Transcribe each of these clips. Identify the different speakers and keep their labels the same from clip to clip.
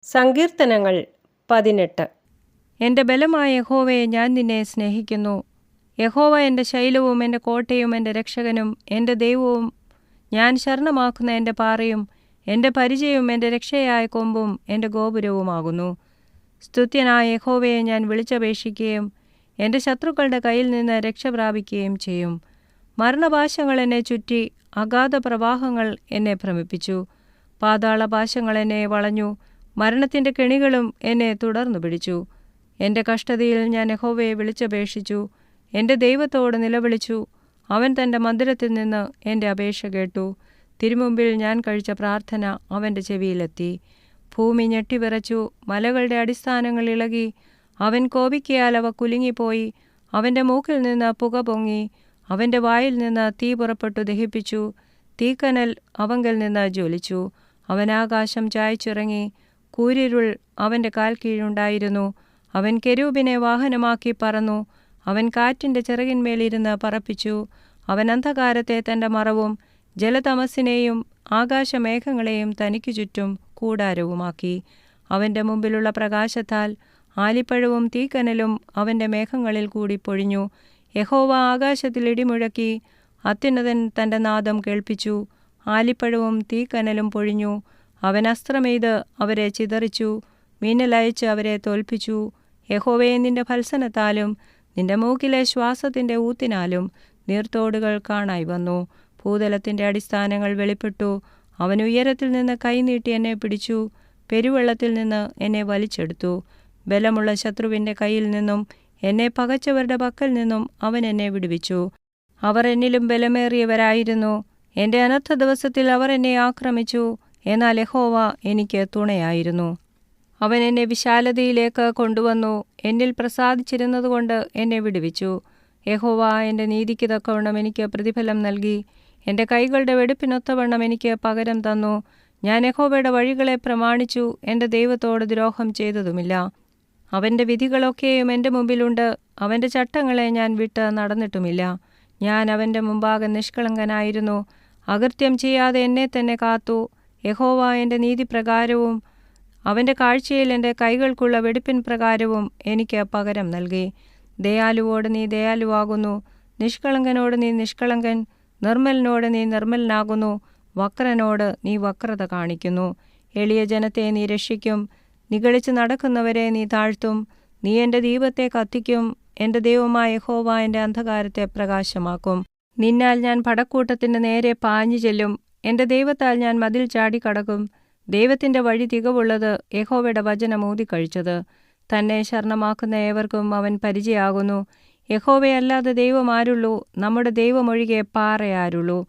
Speaker 1: സങ്കീർത്തനങ്ങൾ 18.
Speaker 2: എൻ്റെ ബലമായ യഹോവയെ ഞാൻ നിന്നെ സ്നേഹിക്കുന്നു. യഹോവ എൻ്റെ ശൈലവും എൻ്റെ കോട്ടയും എൻ്റെ രക്ഷകനും എൻ്റെ ദൈവവും ഞാൻ ശരണമാക്കുന്ന എൻ്റെ പാറയും എൻ്റെ പരിചയവും എൻ്റെ രക്ഷയായ കൊമ്പും എൻ്റെ ഗോപുരവുമാകുന്നു. സ്തുത്യനായ യഹോവയെ ഞാൻ വിളിച്ചപേക്ഷിക്കുകയും എൻ്റെ ശത്രുക്കളുടെ കയ്യിൽ നിന്ന് രക്ഷ പ്രാപിക്കുകയും ചെയ്യും. മരണപാശങ്ങൾ എന്നെ ചുറ്റി, അഗാധ പ്രവാഹങ്ങൾ എന്നെ ഭ്രമിപ്പിച്ചു. പാതാളപാശങ്ങൾ എന്നെ വളഞ്ഞു, മരണത്തിൻ്റെ കെണികളും എന്നെ തുടർന്നു പിടിച്ചു. എൻ്റെ കഷ്ടതയിൽ ഞാൻ യഹോവയെ വിളിച്ചപേക്ഷിച്ചു, എൻ്റെ ദൈവത്തോട് നിലവിളിച്ചു. അവൻ തൻ്റെ മന്ദിരത്തിൽ നിന്ന് എൻ്റെ അപേക്ഷ കേട്ടു. തിരുമുമ്പിൽ ഞാൻ കഴിച്ച പ്രാർത്ഥന അവൻ്റെ ചെവിയിലെത്തി. ഭൂമി ഞെട്ടിവിറച്ചു, മലകളുടെ അടിസ്ഥാനങ്ങൾ ഇളകി. അവൻ കോപിക്കയാൽ അവ കുലുങ്ങിപ്പോയി. അവൻ്റെ മൂക്കിൽ നിന്ന് പുക പൊങ്ങി, അവൻ്റെ വായിൽ നിന്ന് തീ പുറപ്പെട്ടു ദഹിപ്പിച്ചു. തീക്കനൽ അവങ്കൽ നിന്ന് ജ്വലിച്ചു. അവൻ ആകാശം ചായ്ച്ചിറങ്ങി. കൂരിരുൾ അവൻ്റെ കാൽ കീഴുണ്ടായിരുന്നു. അവൻ കെരൂബിനെ വാഹനമാക്കി പറന്നു. അവൻ കാറ്റിൻ്റെ ചിറകിന്മേലിരുന്ന് പറപ്പിച്ചു. അവൻ അന്ധകാരത്തെ തൻ്റെ മറവും ജലതമസ്സിനെയും ആകാശമേഘങ്ങളെയും തനിക്കു ചുറ്റും കൂടാരവുമാക്കി. അവൻ്റെ മുമ്പിലുള്ള പ്രകാശത്താൽ ആലിപ്പഴവും തീക്കനലും അവൻ്റെ മേഘങ്ങളിൽ കൂടി പൊഴിഞ്ഞു. യഹോവ ആകാശത്തിൽ ഇടിമുഴക്കി, അത്യുന്നതൻ തൻ്റെ നാദം കേൾപ്പിച്ചു. ആലിപ്പഴവും തീക്കനലും പൊഴിഞ്ഞു. അവൻ അസ്ത്രമെയ്ത് അവരെ ചിതറിച്ചു, മിന്നലയച്ച് അവരെ തോൽപ്പിച്ചു. യഹോവയെ നിന്റെ ഭത്സനത്താലും നിന്റെ മൂക്കിലെ ശ്വാസത്തിൻ്റെ ഊത്തിനാലും നീർത്തോടുകൾ കാണായി വന്നു. ഭൂതലത്തിൻ്റെ അടിസ്ഥാനങ്ങൾ വെളിപ്പെട്ടു. അവൻ ഉയരത്തിൽ നിന്ന് കൈനീട്ടി എന്നെ പിടിച്ചു. പെരുവെള്ളത്തിൽ നിന്ന് എന്നെ വലിച്ചെടുത്തു. ബലമുള്ള ശത്രുവിൻ്റെ കയ്യിൽ നിന്നും എന്നെ പകച്ചവരുടെ പക്കൽ നിന്നും അവൻ എന്നെ വിടുവിച്ചു. അവർ എന്നിലും ബലമേറിയവരായിരുന്നു. എൻ്റെ അനർത്ഥ ദിവസത്തിൽ അവർ എന്നെ ആക്രമിച്ചു. എന്നാൽ യഹോവ എനിക്ക് തുണയായിരുന്നു. അവൻ എന്നെ വിശാലതയിലേക്ക് കൊണ്ടുവന്നു. എന്നിൽ പ്രസാദിച്ചിരുന്നതുകൊണ്ട് എന്നെ വിടുവിച്ചു. യഹോവ എൻ്റെ നീതിക്ക് തക്കവണ്ണം എനിക്ക് പ്രതിഫലം നൽകി. എൻ്റെ കൈകളുടെ വെടിപ്പിനൊത്തവണ്ണം എനിക്ക് പകരം തന്നു. ഞാൻ യഹോവയുടെ വഴികളെ പ്രമാണിച്ചു, എൻ്റെ ദൈവത്തോട് ദ്രോഹം ചെയ്തതുമില്ല. അവൻ്റെ വിധികളൊക്കെയും എൻ്റെ മുമ്പിലുണ്ട്. അവൻ്റെ ചട്ടങ്ങളെ ഞാൻ വിട്ട് നടന്നിട്ടുമില്ല. ഞാൻ അവൻ്റെ മുമ്പാകെ നിഷ്കളങ്കനായിരുന്നു. അകൃത്യം ചെയ്യാതെ എന്നെ തന്നെ കാത്തു. യഹോവ എൻ്റെ നീതിപ്രകാരവും അവൻ്റെ കാഴ്ചയിൽ എൻ്റെ കൈകൾക്കുള്ള വെടിപ്പിൻ പ്രകാരവും എനിക്ക് പകരം നൽകി. ദയാലുവോട് നീ ദയാലുവാകുന്നു, നിഷ്കളങ്കനോട് നീ നിഷ്കളങ്കൻ, നിർമ്മലനോട് നീ നിർമ്മലനാകുന്നു, വക്രനോട് നീ വക്രത കാണിക്കുന്നു. എളിയ ജനത്തെ നീ രക്ഷിക്കും, നിഗളിച്ച് നടക്കുന്നവരെ നീ താഴ്ത്തും. നീ എൻ്റെ ദീപത്തെ കത്തിക്കും, എൻ്റെ ദൈവമായ യഹോവ എൻ്റെ അന്ധകാരത്തെ പ്രകാശമാക്കും. നിന്നാൽ ഞാൻ പടക്കൂട്ടത്തിൻ്റെ നേരെ പാഞ്ഞു ചെല്ലും. എൻ്റെ ദൈവത്താൽ ഞാൻ മതിൽ ചാടിക്കടക്കും. ദൈവത്തിൻ്റെ വഴി തികവുള്ളത്, യഹോവയുടെ വചനം ഊതിക്കഴിച്ചത്. തന്നെ ശരണമാക്കുന്ന ഏവർക്കും അവൻ പരിചയാകുന്നു. യഹോവയല്ലാതെ ദൈവം ആരുള്ളൂ? നമ്മുടെ ദൈവമൊഴികെ പാറയാരുള്ളൂ?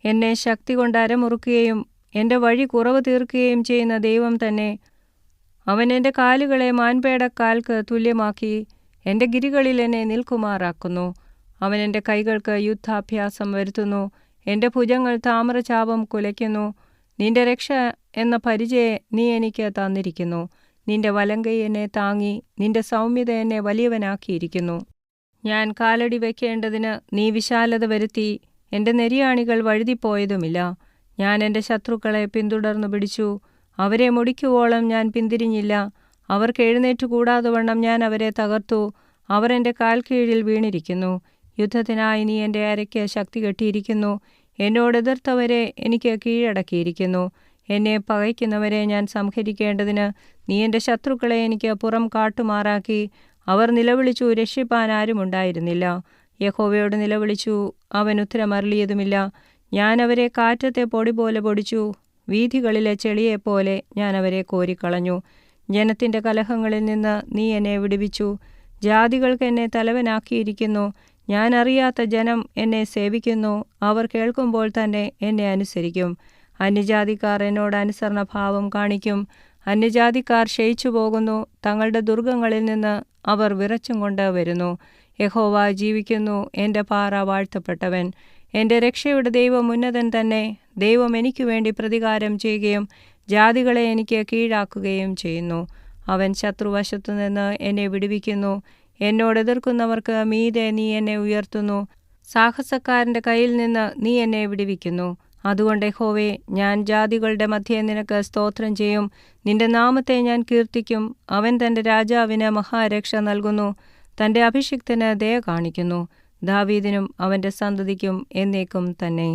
Speaker 2: എന്നെ ശക്തി കൊണ്ട് അരമുറുക്കുകയും എൻ്റെ വഴി കുറവ് തീർക്കുകയും ചെയ്യുന്ന ദൈവം തന്നെ. അവൻ എൻ്റെ കാലുകളെ മാൻപേടക്കാൽക്ക് തുല്യമാക്കി എൻ്റെ ഗിരികളിൽ എന്നെ നിൽക്കുമാറാക്കുന്നു. അവൻ എൻ്റെ കൈകൾക്ക് യുദ്ധാഭ്യാസം വരുത്തുന്നു. എൻ്റെ ഭുജങ്ങൾ താമ്രചാപം കുലയ്ക്കുന്നു. നിന്റെ രക്ഷ എന്ന പരിചയെ നീ എനിക്ക് തന്നിരിക്കുന്നു. നിന്റെ വലങ്കൈ എന്നെ താങ്ങി, നിന്റെ സൗമ്യത എന്നെ വലിയവനാക്കിയിരിക്കുന്നു. ഞാൻ കാലടി വയ്ക്കേണ്ടതിന് നീ വിശാലത വരുത്തി. എൻ്റെ നെരിയാണികൾ വഴുതിപ്പോയതുമില്ല. ഞാൻ എൻ്റെ ശത്രുക്കളെ പിന്തുടർന്നു പിടിച്ചു. അവരെ മുടിക്കുവോളം ഞാൻ പിന്തിരിഞ്ഞില്ല. അവർക്ക് എഴുന്നേറ്റുകൂടാതെ വണ്ണം ഞാൻ അവരെ തകർത്തു. അവർ എൻ്റെ കാൽ കീഴിൽ വീണിരിക്കുന്നു. യുദ്ധത്തിനായി നീ എൻ്റെ അരയ്ക്ക് ശക്തി കെട്ടിയിരിക്കുന്നു. എന്നോട് എതിർത്തവരെ എനിക്ക് കീഴടക്കിയിരിക്കുന്നു. എന്നെ പകയ്ക്കുന്നവരെ ഞാൻ സംഹരിക്കേണ്ടതിന് നീ എൻ്റെ ശത്രുക്കളെ എനിക്ക് പുറം കാട്ടുമാറാക്കി. അവർ നിലവിളിച്ചു, രക്ഷിപ്പാൻ ആരുമുണ്ടായിരുന്നില്ല. യഹോവയോട് നിലവിളിച്ചു, അവൻ ഉത്തരമരുളിയതുമില്ല. ഞാൻ അവരെ കാറ്റത്തെ പൊടി പോലെ പൊടിച്ചു. വീഥികളിലെ ചെളിയെപ്പോലെ ഞാൻ അവരെ കോരിക്കളഞ്ഞു. ജനത്തിൻ്റെ കലഹങ്ങളിൽ നിന്ന് നീ എന്നെ വിടുവിച്ചു. ജാതികൾക്ക് എന്നെ തലവനാക്കിയിരിക്കുന്നു. ഞാൻ അറിയാത്ത ജനം എന്നെ സേവിക്കുന്നു. അവർ കേൾക്കുമ്പോൾ തന്നെ എന്നെ അനുസരിക്കും. അന്യജാതിക്കാർ എന്നോട് അനുസരണഭാവം കാണിക്കും. അന്യജാതിക്കാർ ക്ഷയിച്ചു പോകുന്നു. തങ്ങളുടെ ദുർഗങ്ങളിൽ നിന്ന് അവർ വിറച്ചും കൊണ്ട് വരുന്നു. യഹോവ ജീവിക്കുന്നു, എൻ്റെ പാറ വാഴ്ത്തപ്പെട്ടവൻ. എൻ്റെ രക്ഷയുടെ ദൈവം ഉന്നതൻ തന്നെ. ദൈവം എനിക്ക് വേണ്ടി പ്രതികാരം ചെയ്യുകയും ജാതികളെ എനിക്ക് കീഴാക്കുകയും ചെയ്യുന്നു. അവൻ ശത്രുവശത്തു നിന്ന് എന്നെ വിടുവിക്കുന്നു. എന്നോട് എതിർക്കുന്നവർക്ക് മീതെ നീ എന്നെ ഉയർത്തുന്നു. സാഹസക്കാരൻ്റെ കയ്യിൽ നിന്ന് നീ എന്നെ വിടുവിക്കുന്നു. അതുകൊണ്ട് യഹോവേ, ഞാൻ ജാതികളുടെ മധ്യേ നിനക്ക് സ്തോത്രം ചെയ്യും. നിന്റെ നാമത്തെ ഞാൻ കീർത്തിക്കും. അവൻ തൻ്റെ രാജാവിന് മഹാരക്ഷ നൽകുന്നു. തൻ്റെ അഭിഷിക്തന് ദയ കാണിക്കുന്നു. ദാവീദിനും അവൻ്റെ സന്തതിക്കും എന്നേക്കും തന്നെ.